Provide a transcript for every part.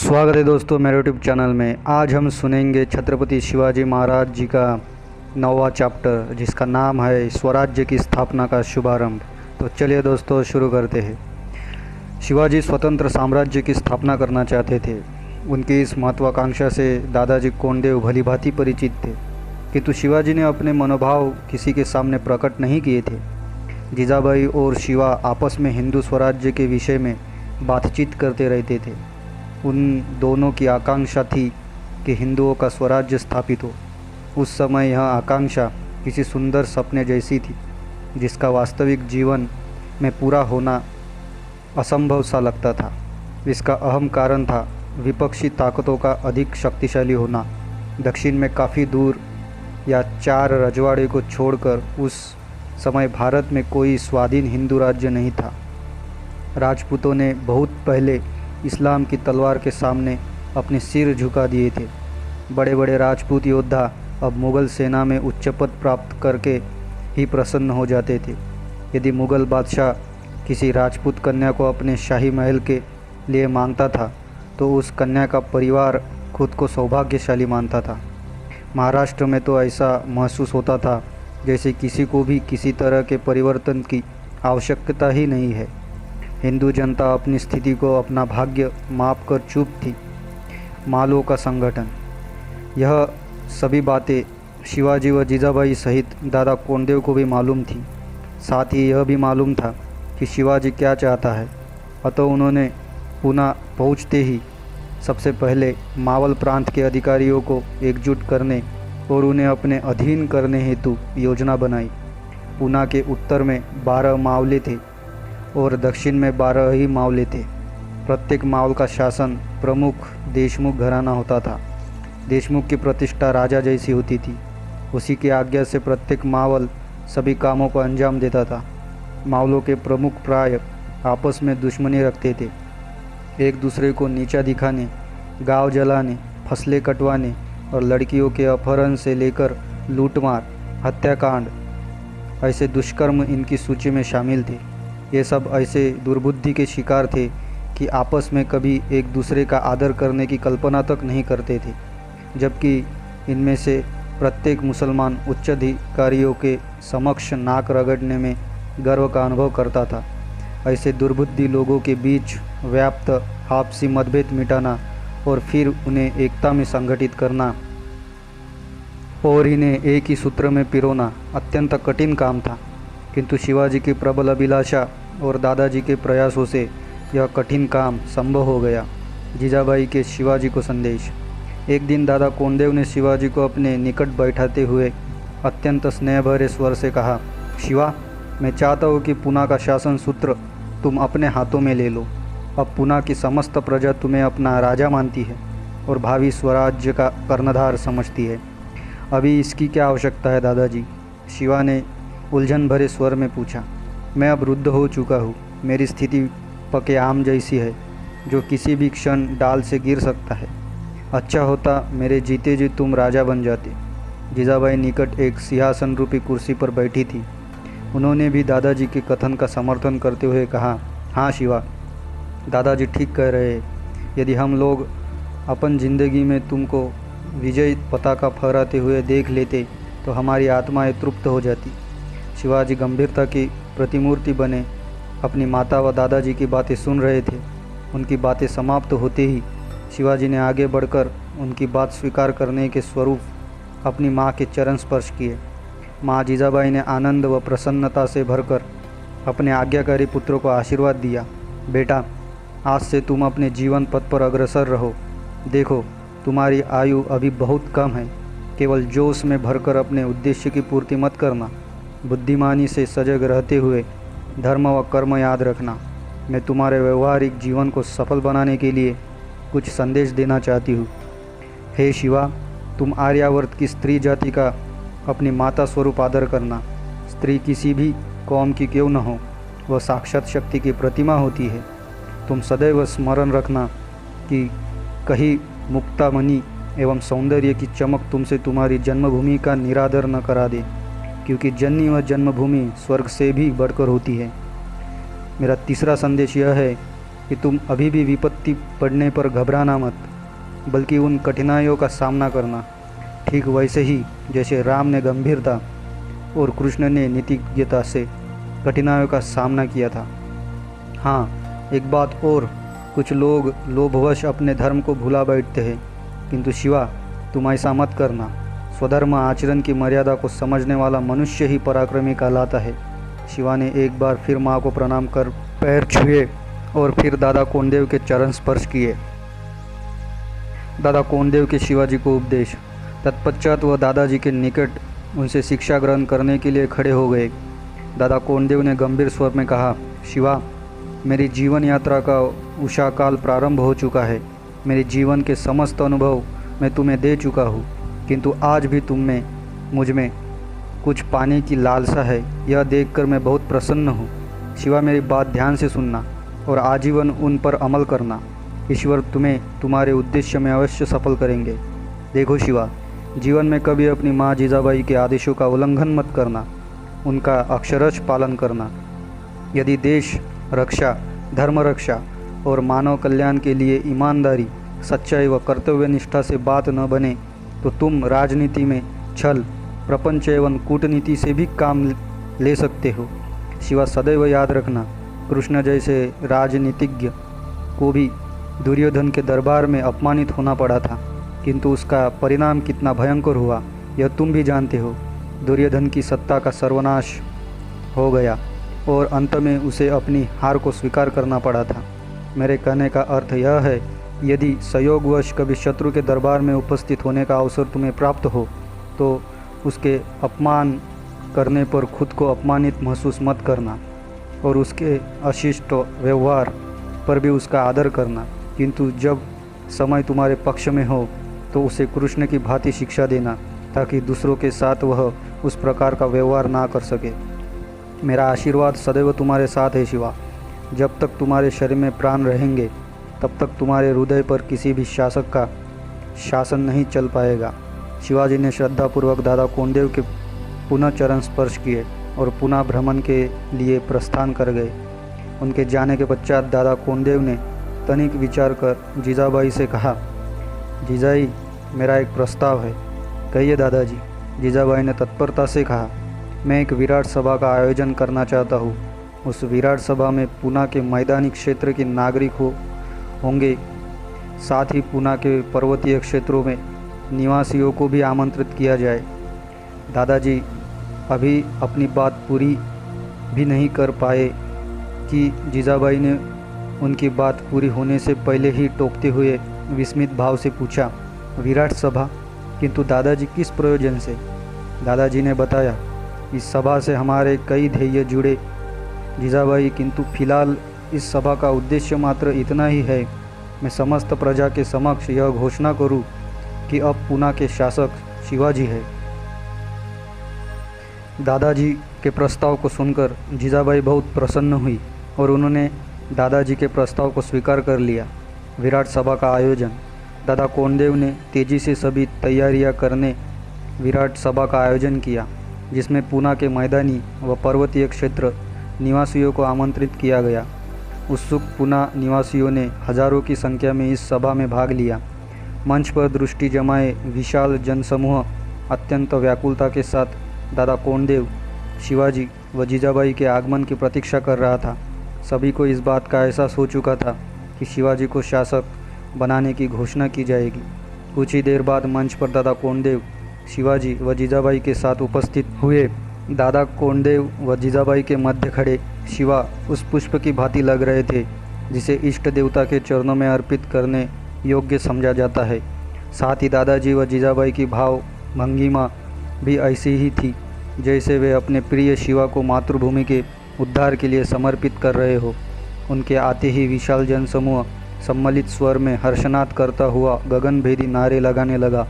स्वागत है दोस्तों मेरे यूट्यूब चैनल में। आज हम सुनेंगे छत्रपति शिवाजी महाराज जी का 9वां चैप्टर, जिसका नाम है स्वराज्य की स्थापना का शुभारंभ। तो चलिए दोस्तों शुरू करते हैं। शिवाजी स्वतंत्र साम्राज्य की स्थापना करना चाहते थे। उनकी इस महत्वाकांक्षा से दादाजी कोंडदेव भलीभांति परिचित थे, किंतु शिवाजी ने अपने मनोभाव किसी के सामने प्रकट नहीं किए थे। जीजाबाई और शिवा आपस में हिंदू स्वराज्य के विषय में बातचीत करते रहते थे। उन दोनों की आकांक्षा थी कि हिंदुओं का स्वराज्य स्थापित हो। उस समय यह आकांक्षा किसी सुंदर सपने जैसी थी, जिसका वास्तविक जीवन में पूरा होना असंभव सा लगता था। इसका अहम कारण था विपक्षी ताकतों का अधिक शक्तिशाली होना। दक्षिण में काफ़ी दूर या 4 रजवाड़े को छोड़कर उस समय भारत में कोई स्वाधीन हिंदू राज्य नहीं था। राजपूतों ने बहुत पहले इस्लाम की तलवार के सामने अपने सिर झुका दिए थे। बड़े बड़े राजपूत योद्धा अब मुग़ल सेना में उच्च पद प्राप्त करके ही प्रसन्न हो जाते थे। यदि मुग़ल बादशाह किसी राजपूत कन्या को अपने शाही महल के लिए मांगता था, तो उस कन्या का परिवार खुद को सौभाग्यशाली मानता था। महाराष्ट्र में तो ऐसा महसूस होता था जैसे किसी को भी किसी तरह के परिवर्तन की आवश्यकता ही नहीं है। हिंदू जनता अपनी स्थिति को अपना भाग्य माप कर चुप थी। मालों का संगठन, यह सभी बातें शिवाजी व जीजाबाई सहित दादा कोंडदेव को भी मालूम थी। साथ ही यह भी मालूम था कि शिवाजी क्या चाहता है। अतः उन्होंने पुणे पहुँचते ही सबसे पहले मावल प्रांत के अधिकारियों को एकजुट करने और उन्हें अपने अधीन करने हेतु योजना बनाई। पुणे के उत्तर में 12 मावले थे और दक्षिण में 12 ही मावले थे। प्रत्येक मावल का शासन प्रमुख देशमुख घराना होता था। देशमुख की प्रतिष्ठा राजा जैसी होती थी। उसी की आज्ञा से प्रत्येक मावल सभी कामों को अंजाम देता था। मावलों के प्रमुख प्राय आपस में दुश्मनी रखते थे। एक दूसरे को नीचा दिखाने, गांव जलाने, फसलें कटवाने और लड़कियों के अपहरण से लेकर लूटमार, हत्याकांड, ऐसे दुष्कर्म इनकी सूची में शामिल थे। ये सब ऐसे दुर्बुद्धि के शिकार थे कि आपस में कभी एक दूसरे का आदर करने की कल्पना तक नहीं करते थे, जबकि इनमें से प्रत्येक मुसलमान उच्च अधिकारियों के समक्ष नाक रगड़ने में गर्व का अनुभव करता था। ऐसे दुर्बुद्धि लोगों के बीच व्याप्त आपसी मतभेद मिटाना और फिर उन्हें एकता में संगठित करना और इन्हें एक ही सूत्र में पिरोना अत्यंत कठिन काम था। किंतु शिवाजी की प्रबल अभिलाषा और दादाजी के प्रयासों से यह कठिन काम संभव हो गया। जीजाबाई के शिवाजी को संदेश। एक दिन दादा कोंडदेव ने शिवाजी को अपने निकट बैठाते हुए अत्यंत स्नेह भरे स्वर से कहा, शिवा, मैं चाहता हूँ कि पुणे का शासन सूत्र तुम अपने हाथों में ले लो। अब पुणे की समस्त प्रजा तुम्हें अपना राजा मानती है और भावी स्वराज्य का कर्णधार समझती है। अभी इसकी क्या आवश्यकता है दादाजी? शिवा ने उलझन भरे स्वर में पूछा। मैं अब वृद्ध हो चुका हूँ। मेरी स्थिति पके आम जैसी है, जो किसी भी क्षण डाल से गिर सकता है। अच्छा होता मेरे जीते जी तुम राजा बन जाते। जीजाबाई निकट एक सिंहासन रूपी कुर्सी पर बैठी थी। उन्होंने भी दादाजी के कथन का समर्थन करते हुए कहा, हाँ शिवा, दादाजी ठीक कह रहे हैं। यदि हम लोग अपन जिंदगी में तुमको विजय पताका फहराते हुए देख लेते तो हमारी आत्माएं तृप्त हो जाती। शिवाजी गंभीरता की प्रतिमूर्ति बने अपनी माता व दादाजी की बातें सुन रहे थे। उनकी बातें समाप्त होते ही शिवाजी ने आगे बढ़कर उनकी बात स्वीकार करने के स्वरूप अपनी माँ के चरण स्पर्श किए। माँ जीजाबाई ने आनंद व प्रसन्नता से भरकर अपने आज्ञाकारी पुत्र को आशीर्वाद दिया। बेटा, आज से तुम अपने जीवन पथ पर अग्रसर रहो। देखो, तुम्हारी आयु अभी बहुत कम है। केवल जोश में भरकर अपने उद्देश्य की पूर्ति मत करना। बुद्धिमानी से सजग रहते हुए धर्म व कर्म याद रखना। मैं तुम्हारे व्यवहारिक जीवन को सफल बनाने के लिए कुछ संदेश देना चाहती हूँ। हे शिवा, तुम आर्यावर्त की स्त्री जाति का अपनी माता स्वरूप आदर करना। स्त्री किसी भी कौम की क्यों न हो, वह साक्षात शक्ति की प्रतिमा होती है। तुम सदैव स्मरण रखना कि कहीं मुक्तामणि एवं सौंदर्य की चमक तुमसे तुम्हारी जन्मभूमि का निरादर न करा दे, क्योंकि जननी व जन्मभूमि स्वर्ग से भी बढ़कर होती है। मेरा तीसरा संदेश यह है कि तुम अभी भी विपत्ति पड़ने पर घबराना मत, बल्कि उन कठिनाइयों का सामना करना, ठीक वैसे ही जैसे राम ने गंभीरता और कृष्ण ने नीतिज्ञता से कठिनाइयों का सामना किया था। हाँ, एक बात और, कुछ लोग लोभवश अपने धर्म को भुला बैठते हैं, किंतु शिवा तुम ऐसा मत करना। स्वधर्म आचरण की मर्यादा को समझने वाला मनुष्य ही पराक्रमी कहलाता है। शिवा ने एक बार फिर माँ को प्रणाम कर पैर छुए और फिर दादा कोंडेव के चरण स्पर्श किए। दादा कोंडेव के शिवाजी को उपदेश। तत्पश्चात वह दादाजी के निकट उनसे शिक्षा ग्रहण करने के लिए खड़े हो गए। दादा कोंडेव ने गंभीर स्वर में कहा, शिवा, मेरी जीवन यात्रा का उषा काल प्रारंभ हो चुका है। मेरे जीवन के समस्त अनुभव मैं तुम्हें दे चुका हूँ, किंतु आज भी तुम में मुझ में कुछ पाने की लालसा है, यह देखकर मैं बहुत प्रसन्न हूँ। शिवा, मेरी बात ध्यान से सुनना और आजीवन उन पर अमल करना। ईश्वर तुम्हें तुम्हारे उद्देश्य में अवश्य सफल करेंगे। देखो शिवा, जीवन में कभी अपनी माँ जीजाबाई के आदेशों का उल्लंघन मत करना, उनका अक्षरश पालन करना। यदि देश रक्षा, धर्म रक्षा और मानव कल्याण के लिए ईमानदारी, सच्चाई व कर्तव्य निष्ठा से बात न बने तो तुम राजनीति में छल, प्रपंच एवं कूटनीति से भी काम ले सकते हो। शिवा, सदैव याद रखना, कृष्ण जैसे राजनीतिज्ञ को भी दुर्योधन के दरबार में अपमानित होना पड़ा था, किंतु उसका परिणाम कितना भयंकर हुआ यह तुम भी जानते हो। दुर्योधन की सत्ता का सर्वनाश हो गया और अंत में उसे अपनी हार को स्वीकार करना पड़ा था। मेरे कहने का अर्थ यह है, यदि संयोगवश कभी शत्रु के दरबार में उपस्थित होने का अवसर तुम्हें प्राप्त हो तो उसके अपमान करने पर खुद को अपमानित महसूस मत करना और उसके अशिष्ट व्यवहार पर भी उसका आदर करना, किंतु जब समय तुम्हारे पक्ष में हो तो उसे कृष्ण की भांति शिक्षा देना, ताकि दूसरों के साथ वह उस प्रकार का व्यवहार ना कर सके। मेरा आशीर्वाद सदैव तुम्हारे साथ है शिवा। जब तक तुम्हारे शरीर में प्राण रहेंगे तब तक तुम्हारे हृदय पर किसी भी शासक का शासन नहीं चल पाएगा। शिवाजी ने श्रद्धापूर्वक दादा कोंडेव के पुनः चरण स्पर्श किए और पुनः भ्रमण के लिए प्रस्थान कर गए। उनके जाने के पश्चात दादा कोंडेव ने तनिक विचार कर जीजाबाई से कहा, जीजाई, मेरा एक प्रस्ताव है। कहिए दादाजी। जीजाबाई ने तत्परता से कहा, मैं एक विराट सभा का आयोजन करना चाहता हूँ। उस विराट सभा में पूना के मैदानी क्षेत्र के नागरिक होंगे, साथ ही पूना के पर्वतीय क्षेत्रों में निवासियों को भी आमंत्रित किया जाए। दादाजी अभी अपनी बात पूरी भी नहीं कर पाए कि जीजाबाई ने उनकी बात पूरी होने से पहले ही टोकते हुए विस्मित भाव से पूछा, विराट सभा? किंतु दादाजी, किस प्रयोजन से? दादाजी ने बताया, इस सभा से हमारे कई ध्येय जुड़े जीजाबाई, किंतु फिलहाल इस सभा का उद्देश्य मात्र इतना ही है, मैं समस्त प्रजा के समक्ष यह घोषणा करूं कि अब पूना के शासक शिवाजी है। दादाजी के प्रस्ताव को सुनकर जीजाबाई बहुत प्रसन्न हुई और उन्होंने दादाजी के प्रस्ताव को स्वीकार कर लिया। विराट सभा का आयोजन। दादा कोंडेव ने तेजी से सभी तैयारियां करने विराट सभा का आयोजन किया, जिसमें पूना के मैदानी व पर्वतीय क्षेत्र निवासियों को आमंत्रित किया गया। उत्सुक पूना निवासियों ने हजारों की संख्या में इस सभा में भाग लिया। मंच पर दृष्टि जमाए विशाल जनसमूह अत्यंत व्याकुलता के साथ दादा कोंडेव, शिवाजी व जीजाबाई के आगमन की प्रतीक्षा कर रहा था। सभी को इस बात का एहसास हो चुका था कि शिवाजी को शासक बनाने की घोषणा की जाएगी। कुछ ही देर बाद मंच पर दादा कोंडेव, शिवाजी व जीजाबाई के साथ उपस्थित हुए। दादा कोंडेव व जीजाबाई के मध्य खड़े शिवा उस पुष्प की भांति लग रहे थे जिसे इष्ट देवता के चरणों में अर्पित करने योग्य समझा जाता है। साथ ही दादाजी व जीजाबाई की भाव भंगिमा भी ऐसी ही थी जैसे वे अपने प्रिय शिवा को मातृभूमि के उद्धार के लिए समर्पित कर रहे हो। उनके आते ही विशाल जनसमूह सम्मिलित स्वर में हर्षनाद करता हुआ गगनभेदी नारे लगाने लगा।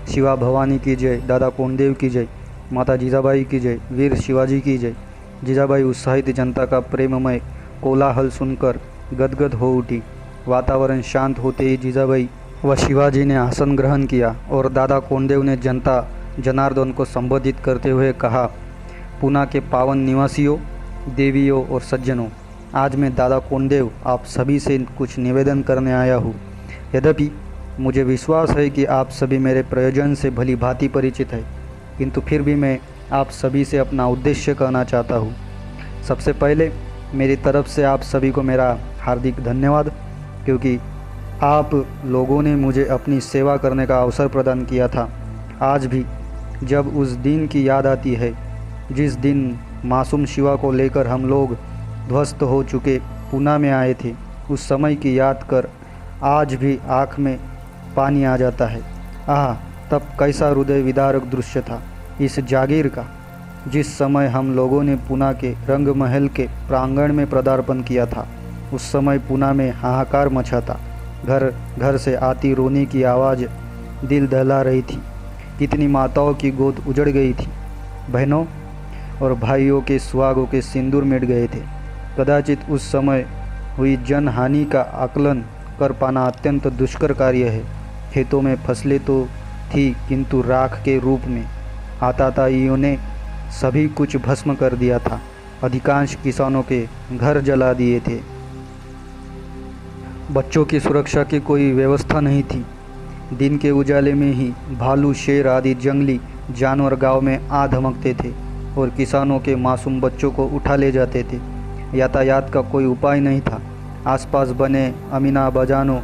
शिवा भवानी की जय, दादा कोंडेव की जय, माता जीजाबाई की जय, वीर शिवाजी की जय। जीजाबाई उत्साहित जनता का प्रेममय कोलाहल सुनकर गदगद हो उठी। वातावरण शांत होते ही जीजाबाई व शिवाजी ने आसन ग्रहण किया और दादा कोंडेव ने जनता जनार्दन को संबोधित करते हुए कहा, पूना के पावन निवासियों, देवियों और सज्जनों, आज मैं दादा कोंडदेव आप सभी से कुछ निवेदन करने आया हूँ। यद्यपि मुझे विश्वास है कि आप सभी मेरे प्रयोजन से भली भांति परिचित है, किंतु फिर भी मैं आप सभी से अपना उद्देश्य कहना चाहता हूँ। सबसे पहले मेरी तरफ से आप सभी को मेरा हार्दिक धन्यवाद, क्योंकि आप लोगों ने मुझे अपनी सेवा करने का अवसर प्रदान किया था। आज भी जब उस दिन की याद आती है जिस दिन मासूम शिवा को लेकर हम लोग ध्वस्त हो चुके पूना में आए थे, उस समय की याद कर आज भी आँख में पानी आ जाता है। आह, तब कैसा हृदय विदारक दृश्य था इस जागीर का, जिस समय हम लोगों ने पूना के रंग महल के प्रांगण में पदार्पण किया था। उस समय पूना में हाहाकार मचा था। घर घर से आती रोने की आवाज़ दिल दहला रही थी। कितनी माताओं की गोद उजड़ गई थी। बहनों और भाइयों के सुहागों के सिंदूर मिट गए थे। कदाचित उस समय हुई जन हानि का आकलन कर पाना अत्यंत दुष्कर कार्य है। खेतों में फसलें तो थी, किंतु राख के रूप में आतताइयों ने सभी कुछ भस्म कर दिया था। अधिकांश किसानों के घर जला दिए थे। बच्चों की सुरक्षा की कोई व्यवस्था नहीं थी। दिन के उजाले में ही भालू, शेर आदि जंगली जानवर गांव में आ धमकते थे और किसानों के मासूम बच्चों को उठा ले जाते थे। यातायात का कोई उपाय नहीं था। आसपास बने अमीना बाजानों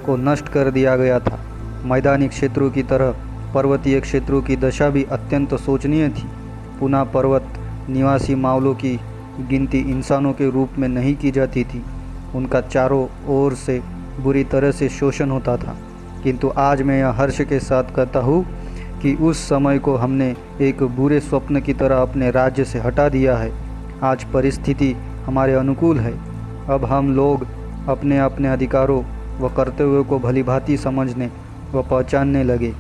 को नष्ट कर दिया गया था। मैदानी क्षेत्रों की तरह पर्वतीय क्षेत्रों की दशा भी अत्यंत शोचनीय थी। पूना पर्वत निवासी मावलों की गिनती इंसानों के रूप में नहीं की जाती थी। उनका चारों ओर से बुरी तरह से शोषण होता था। किंतु आज मैं यह हर्ष के साथ कहता हूँ कि उस समय को हमने एक बुरे स्वप्न की तरह अपने राज्य से हटा दिया है। आज परिस्थिति हमारे अनुकूल है। अब हम लोग अपने अपने अधिकारों व कर्तव्यों को भली भांति समझने व पहचानने लगे।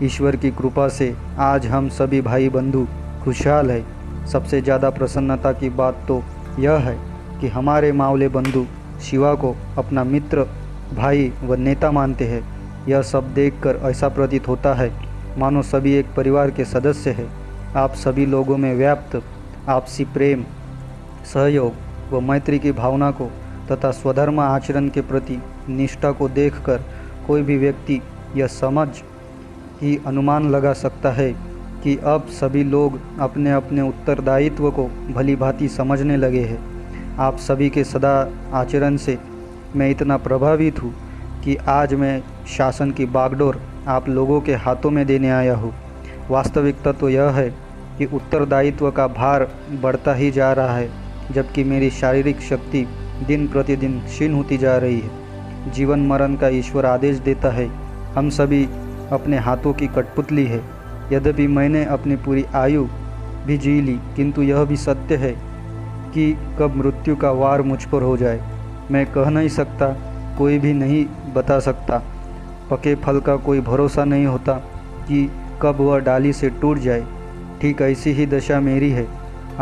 ईश्वर की कृपा से आज हम सभी भाई बंधु खुशहाल है। सबसे ज़्यादा प्रसन्नता की बात तो यह है कि हमारे मावले बंधु शिवा को अपना मित्र, भाई व नेता मानते हैं। यह सब देखकर ऐसा प्रतीत होता है मानो सभी एक परिवार के सदस्य हैं। आप सभी लोगों में व्याप्त आपसी प्रेम, सहयोग व मैत्री की भावना को तथा स्वधर्म आचरण के प्रति निष्ठा को देखकर कोई भी व्यक्ति यह समझ ही अनुमान लगा सकता है कि अब सभी लोग अपने अपने उत्तरदायित्व को भली भांति समझने लगे हैं। आप सभी के सदा आचरण से मैं इतना प्रभावित हूँ कि आज मैं शासन की बागडोर आप लोगों के हाथों में देने आया हूँ। वास्तविकता तो यह है कि उत्तरदायित्व का भार बढ़ता ही जा रहा है, जबकि मेरी शारीरिक शक्ति दिन प्रतिदिन क्षीण होती जा रही है। जीवन मरण का ईश्वर आदेश देता है। हम सभी अपने हाथों की कठपुतली है। यद्यपि मैंने अपनी पूरी आयु भी जी ली, किंतु यह भी सत्य है कि कब मृत्यु का वार मुझ पर हो जाए मैं कह नहीं सकता, कोई भी नहीं बता सकता। पके फल का कोई भरोसा नहीं होता कि कब वह डाली से टूट जाए। ठीक ऐसी ही दशा मेरी है।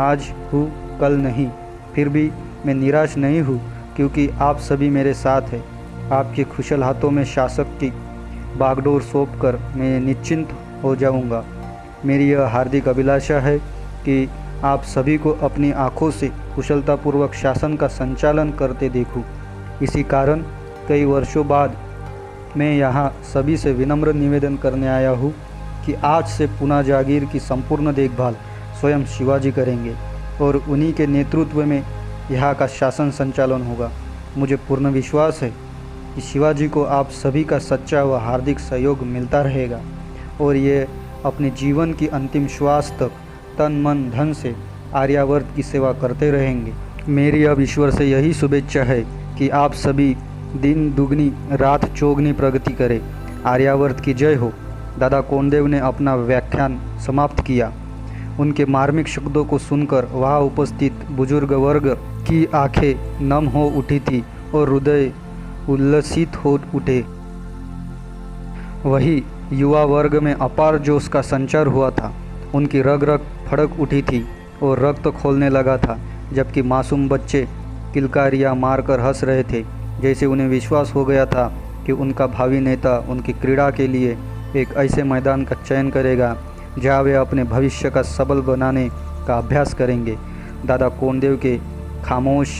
आज हूँ, कल नहीं। फिर भी मैं निराश नहीं हूँ, क्योंकि आप सभी मेरे साथ हैं। आपके कुशल हाथों में शासक की बागडोर सौंपकर मैं निश्चिंत हो जाऊंगा। मेरी यह हार्दिक अभिलाषा है कि आप सभी को अपनी आँखों से कुशलतापूर्वक शासन का संचालन करते देखूं। इसी कारण कई वर्षों बाद मैं यहाँ सभी से विनम्र निवेदन करने आया हूँ कि आज से पूना जागीर की संपूर्ण देखभाल स्वयं शिवाजी करेंगे और उन्हीं के नेतृत्व में यहाँ का शासन संचालन होगा। मुझे पूर्ण विश्वास है कि शिवाजी को आप सभी का सच्चा व हार्दिक सहयोग मिलता रहेगा और ये अपने जीवन की अंतिम श्वास तक तन मन धन से आर्यावर्त की सेवा करते रहेंगे। मेरी अब ईश्वर से यही शुभेच्छा है कि आप सभी दिन दुगनी रात चौगनी प्रगति करें। आर्यावर्त की जय हो। दादा कोंडदेव ने अपना व्याख्यान समाप्त किया। उनके मार्मिक शब्दों को सुनकर वहाँ उपस्थित बुजुर्ग वर्ग की आंखें नम हो उठी थी और हृदय उल्लसित हो उठे। वही युवा वर्ग में अपार जोश का संचार हुआ था। उनकी रग रग फड़क उठी थी और रक्त खोलने लगा था, जबकि मासूम बच्चे किलकारियाँ मारकर हंस रहे थे, जैसे उन्हें विश्वास हो गया था कि उनका भावी नेता उनकी क्रीड़ा के लिए एक ऐसे मैदान का चयन करेगा जहाँ वे अपने भविष्य का सबल बनाने का अभ्यास करेंगे। दादा कोंडदेव के खामोश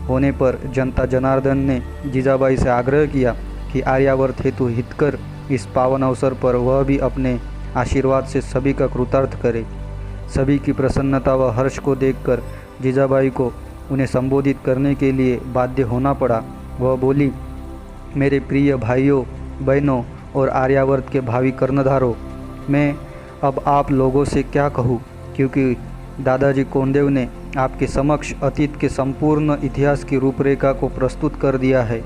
होने पर जनता जनार्दन ने जीजाबाई से आग्रह किया कि आर्यावर्त हेतु हितकर इस पावन अवसर पर वह भी अपने आशीर्वाद से सभी का कृतार्थ करे। सभी की प्रसन्नता व हर्ष को देखकर जीजाबाई को उन्हें संबोधित करने के लिए बाध्य होना पड़ा। वह बोली, मेरे प्रिय भाइयों बहनों और आर्यावर्त के भावी कर्णधारों, मैं अब आप लोगों से क्या कहूँ, क्योंकि दादाजी कोंडदेव ने आपके समक्ष अतीत के संपूर्ण इतिहास की रूपरेखा को प्रस्तुत कर दिया है।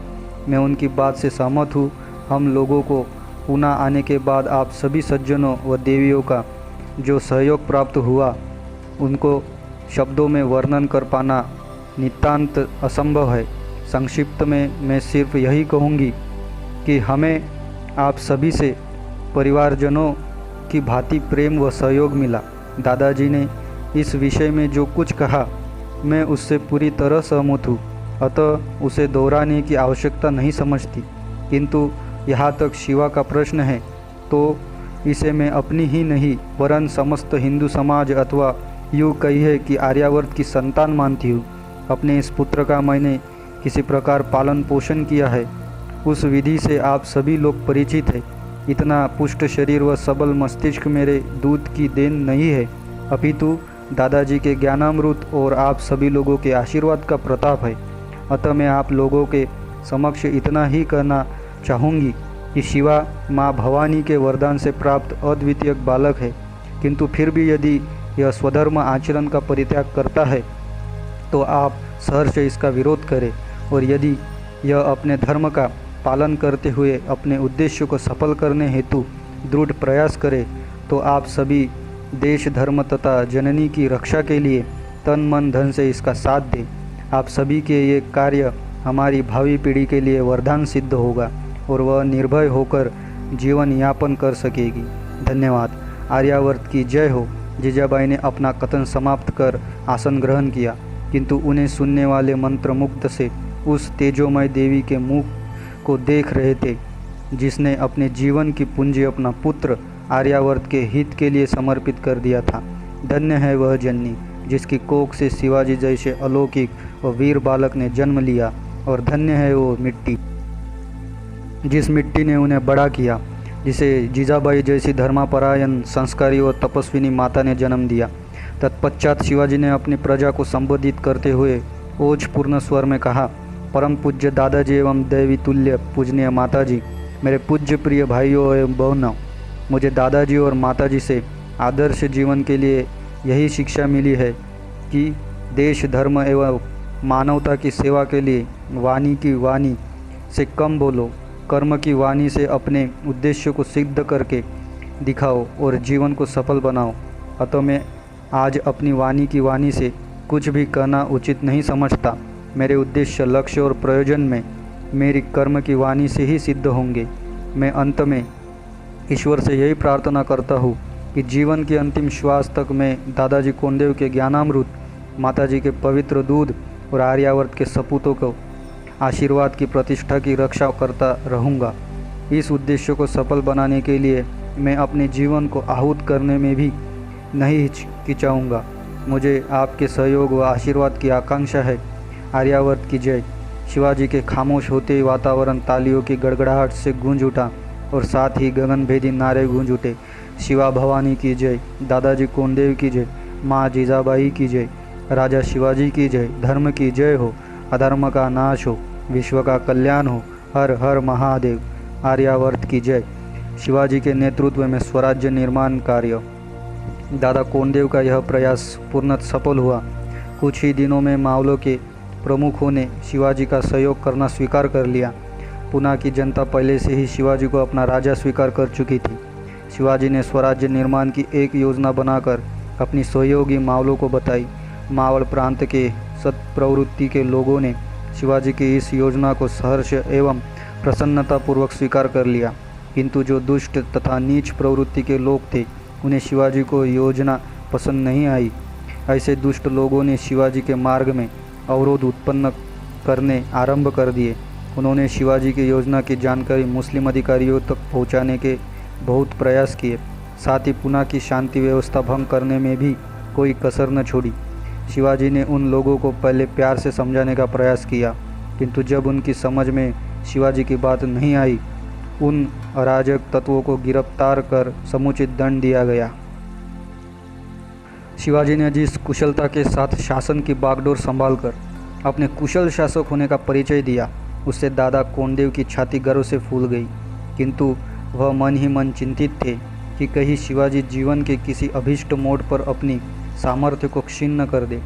मैं उनकी बात से सहमत हूँ। हम लोगों को पुनः आने के बाद आप सभी सज्जनों व देवियों का जो सहयोग प्राप्त हुआ, उनको शब्दों में वर्णन कर पाना नितांत असंभव है। संक्षिप्त में मैं सिर्फ यही कहूँगी कि हमें आप सभी से परिवारजनों की भांति प्रेम व सहयोग मिला। दादाजी ने इस विषय में जो कुछ कहा, मैं उससे पूरी तरह सहमत हूँ, अतः उसे दोहराने की आवश्यकता नहीं समझती। किंतु यहाँ तक शिवा का प्रश्न है तो इसे मैं अपनी ही नहीं वरन समस्त हिंदू समाज अथवा यूँ कहिए कि आर्यावर्त की संतान मानती हूँ। अपने इस पुत्र का मैंने किसी प्रकार पालन पोषण किया है, उस विधि से आप सभी लोग परिचित हैं। इतना पुष्ट शरीर व सबल मस्तिष्क मेरे दूध की देन नहीं है, अपितु दादाजी के ज्ञानामृत और आप सभी लोगों के आशीर्वाद का प्रताप है। अतः मैं आप लोगों के समक्ष इतना ही कहना चाहूँगी कि शिवा माँ भवानी के वरदान से प्राप्त अद्वितीय बालक है, किंतु फिर भी यदि यह स्वधर्म आचरण का परित्याग करता है तो आप सहर्ष इसका विरोध करें, और यदि यह अपने धर्म का पालन करते हुए अपने उद्देश्य को सफल करने हेतु दृढ़ प्रयास करे तो आप सभी देश धर्म तथा जननी की रक्षा के लिए तन मन धन से इसका साथ दें। आप सभी के ये कार्य हमारी भावी पीढ़ी के लिए वरदान सिद्ध होगा और वह निर्भय होकर जीवन यापन कर सकेगी। धन्यवाद। आर्यावर्त की जय हो। जीजाबाई ने अपना कथन समाप्त कर आसन ग्रहण किया, किंतु उन्हें सुनने वाले मंत्रमुग्ध से उस तेजोमय देवी के मुख को देख रहे थे जिसने अपने जीवन की पूंजी अपना पुत्र आर्यावर्त के हित के लिए समर्पित कर दिया था। धन्य है वह जननी जिसकी कोख से शिवाजी जैसे अलौकिक व वीर बालक ने जन्म लिया, और धन्य है वो मिट्टी जिस मिट्टी ने उन्हें बड़ा किया, जिसे जीजाबाई जैसी धर्मापरायण संस्कारी व तपस्विनी माता ने जन्म दिया। तत्पश्चात शिवाजी ने अपनी प्रजा को संबोधित करते हुए ओजपूर्ण स्वर में कहा, परम पूज्य दादाजी एवं दैवी तुल्य पूजनीय माताजी, मेरे पूज्य प्रिय भाइयों एवं बहनों, मुझे दादाजी और माताजी से आदर्श जीवन के लिए यही शिक्षा मिली है कि देश धर्म एवं मानवता की सेवा के लिए वाणी की वाणी से कम बोलो, कर्म की वाणी से अपने उद्देश्य को सिद्ध करके दिखाओ और जीवन को सफल बनाओ। अतः मैं आज अपनी वाणी की वाणी से कुछ भी कहना उचित नहीं समझता। मेरे उद्देश्य, लक्ष्य और प्रयोजन में मेरी कर्म की वाणी से ही सिद्ध होंगे। मैं अंत में ईश्वर से यही प्रार्थना करता हूँ कि जीवन के अंतिम श्वास तक मैं दादाजी कोंडदेव के ज्ञानामृत, माताजी के पवित्र दूध और आर्यावर्त के सपूतों को आशीर्वाद की प्रतिष्ठा की रक्षा करता रहूँगा। इस उद्देश्य को सफल बनाने के लिए मैं अपने जीवन को आहूत करने में भी नहीं हिचकिचाऊँगा। मुझे आपके सहयोग व आशीर्वाद की आकांक्षा है। आर्यावर्त की जय। शिवाजी के खामोश होते ही वातावरण तालियों की गड़गड़ाहट से गूंज उठा और साथ ही गगनभेदी नारे गूंज उठे। शिवा भवानी की जय, दादाजी कोंडदेव की जय, माँ जीजाबाई की जय, राजा शिवाजी की जय, धर्म की जय हो, अधर्म का नाश हो, विश्व का कल्याण हो, हर हर महादेव। आर्यावर्त की जय। शिवाजी के नेतृत्व में स्वराज्य निर्माण कार्य। दादा कोंडदेव का यह प्रयास पूर्णतः सफल हुआ। कुछ ही दिनों में मावलों के प्रमुखों ने शिवाजी का सहयोग करना स्वीकार कर लिया। पुणे की जनता पहले से ही शिवाजी को अपना राजा स्वीकार कर चुकी थी। शिवाजी ने स्वराज्य निर्माण की एक योजना बनाकर अपनी सहयोगी मावलों को बताई। मावल प्रांत के सत्प्रवृत्ति के लोगों ने शिवाजी की इस योजना को सहर्ष एवं प्रसन्नतापूर्वक स्वीकार कर लिया, किंतु जो दुष्ट तथा नीच प्रवृत्ति के लोग थे उन्हें शिवाजी को योजना पसंद नहीं आई। ऐसे दुष्ट लोगों ने शिवाजी के मार्ग में अवरोध उत्पन्न करने आरंभ कर दिए। उन्होंने शिवाजी की योजना की जानकारी मुस्लिम अधिकारियों तक पहुंचाने के बहुत प्रयास किए। साथ ही पुणे की शांति व्यवस्था भंग करने में भी कोई कसर न छोड़ी। शिवाजी ने उन लोगों को पहले प्यार से समझाने का प्रयास किया, किंतु जब उनकी समझ में शिवाजी की बात नहीं आई, उन अराजक तत्वों को गिरफ्तार कर समुचित दंड दिया गया। शिवाजी ने जिस कुशलता के साथ शासन की बागडोर संभालकर अपने कुशल शासक होने का परिचय दिया, उससे दादा कोंडदेव की छाती गर्व से फूल गई। किंतु वह मन ही मन चिंतित थे कि कहीं शिवाजी जीवन के किसी अभीष्ट मोड़ पर अपनी सामर्थ्य को क्षीण न कर दे।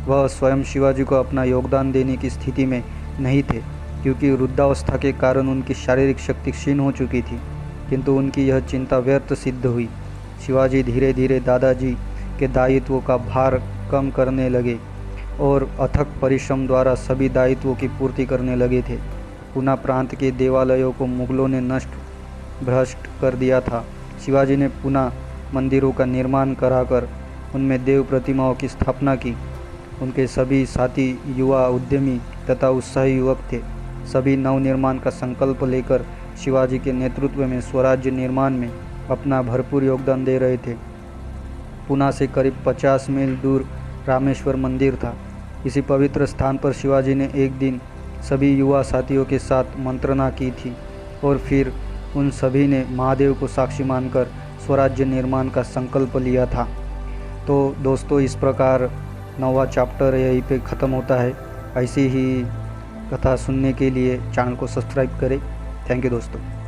वह स्वयं शिवाजी को अपना योगदान देने की स्थिति में नहीं थे, क्योंकि वृद्धावस्था के कारण उनकी शारीरिक शक्ति क्षीण हो चुकी थी। किंतु उनकी यह चिंता व्यर्थ सिद्ध हुई। शिवाजी धीरे धीरे दादाजी के दायित्वों का भार कम करने लगे और अथक परिश्रम द्वारा सभी दायित्वों की पूर्ति करने लगे थे। पूना प्रांत के देवालयों को मुगलों ने भ्रष्ट कर दिया था। शिवाजी ने पुनः मंदिरों का निर्माण कराकर उनमें देव प्रतिमाओं की स्थापना की। उनके सभी साथी युवा उद्यमी तथा उत्साही युवक थे। सभी नवनिर्माण का संकल्प लेकर शिवाजी के नेतृत्व में स्वराज्य निर्माण में अपना भरपूर योगदान दे रहे थे। पुना से करीब 50 मील दूर रामेश्वर मंदिर था। इसी पवित्र स्थान पर शिवाजी ने एक दिन सभी युवा साथियों के साथ मंत्रणा की थी और फिर उन सभी ने महादेव को साक्षी मानकर स्वराज्य निर्माण का संकल्प लिया था। तो दोस्तों, इस प्रकार 9वां चैप्टर यहीं पे ख़त्म होता है। ऐसी ही कथा सुनने के लिए चैनल को सब्सक्राइब करें। थैंक यू दोस्तों।